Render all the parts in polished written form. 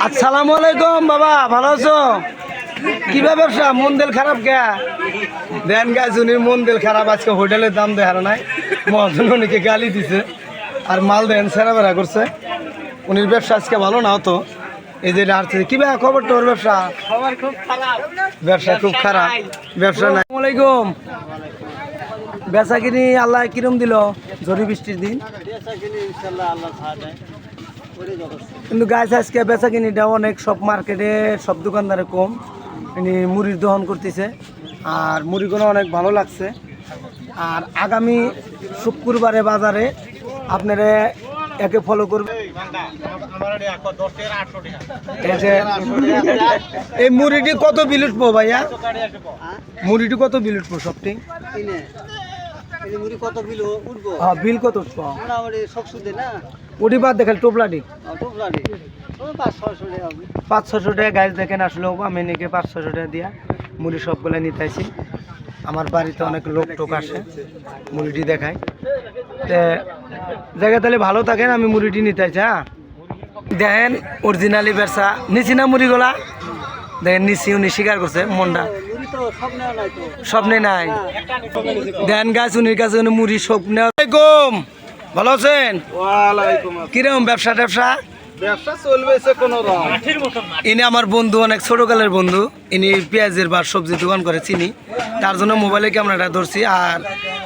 আসসালামু আলাইকুম বাবা, ভালো আছো? কিভাবে ব্যবসা? মন দিল খারাপ কে? দেন গাছ উনির মন দিল খারাপ, আজকে হোটেলের দাম দেখার নাই, মহাজন উনিকে গালি দিছে আর মাল দেন সেরা বেড়া করছে। উনির ব্যবসা আজকে ভালো না হতো, এই যে আসছে। কিভাবে খবর তোর ব্যবসা? ব্যবসা খুব খারাপ, ব্যবসা নাই। আসসালামু আলাইকুম। বেচা কিনি আল্লাহ কিরম দিল ঝড়ি বৃষ্টির দিন? কিন্তু গাছ আজকে বেচা কিনিটা অনেক, সব মার্কেটে সব দোকানদারে কম। ইনি মুড়ির দহন করতেছে আর মুড়িগুলো অনেক ভালো লাগছে। আর আগামী শুক্রবারে বাজারে আপনারা একে ফলো করবেন। এই মুড়িটি কত বিল উঠবো ভাইয়া? মুড়িটি কত বিল উঠবো? সবটি বিল কত উঠবো? ওটি বাদ দেখাল টোপলাটি 500-600 টাকা। গাছ দেখেন আসলে আমি নাকি 500 টাকা দিয়া মুড়ি সবগুলো নিতেছি। আমার বাড়িতে অনেক লোক টোক আসে, মুড়িটি দেখায় জায়গা, তাহলে ভালো থাকেন। আমি মুড়িটি নিতেছি। হ্যাঁ দেখেন অরিজিনালি ব্যবসা নিচি না মুড়িগুলা, দেখেন নিচি, উনি স্বীকার করছে মনটা স্বপ্নে নাই। দেন গাছ উনির কাছে উনি মুড়ি স্বপ্নে। ভালো আছেন? কিরকম ব্যবসা ট্যাবসা? ইনি আমার বন্ধু, অনেক ছোটকালের বন্ধু। ইনি পেঁয়াজের বা সবজি দোকান করে, চিনি, তার জন্য মোবাইলে ক্যামেরাটা ধরছি। আর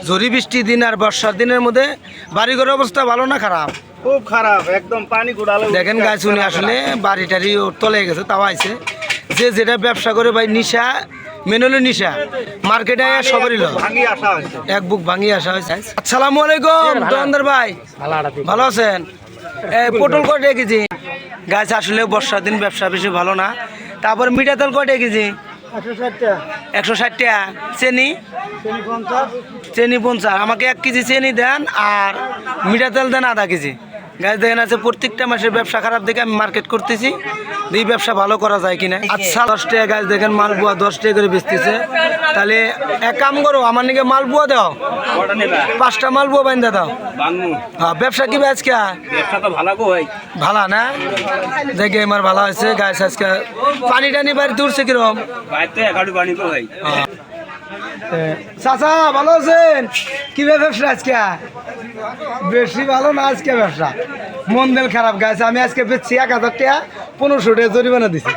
ঝড়ি বৃষ্টি দিন আর বর্ষার দিনের মধ্যে বাড়িঘরের অবস্থা ভালো না খারাপ? খুব খারাপ, একদম পানি গোড়ালো। দেখেন গাছ উনি আসলে বাড়ি টাড়ি তলে গেছে, তাও আইছে। যে যেটা ব্যবসা করে ভাই নিশা মেনলে নিশা, মার্কেটে সবারই এক বুক ভাঙিয়ে আসা হয়েছে। আসসালামু আলাইকুম দোকানদার ভাই, ভালো আছেন? পটল কয়টা কেজি? গাছ আসলে বর্ষার দিন ব্যবসা বেশি ভালো না। তারপর মিঠা তেল কয়টা কেজি? 160 টাকা। চেনি? চেনি 50। আমাকে 1 কেজি চেনি দেন আর মিঠা তেল দেন আধা কেজি। গাছ দেখেন আছে প্রত্যেকটা মাসের ব্যবসা খারাপ দেখে আমি মার্কেট করতেছি, এই ব্যবসা ভালো করা যায় কিনা। আচ্ছা 10 টাকা গাছ দেখেন, মালবুয়া 10 টাকা করে বেচতেছে। তাহলে এক কাম করো, আমার নিকে মালবুয়া দাও, 5টা মালবুয়া বাইন্দা দাও। হ্যাঁ ব্যবসা কি আজকে? ভালো না দেখে আমার ভালো হয়েছে। গাছ আজকে পানি টানি বাড়িতে উঠছে কিরকম? চাচা ভালো আছেন? কি ব্যবসা আজকে? বেশি ভালো না আজকে ব্যবসা, মন দিল খারাপ। গাছ আমি আজকে বেচছি 1000 টাকা, 1500 টাকা জরিমানা দিছি।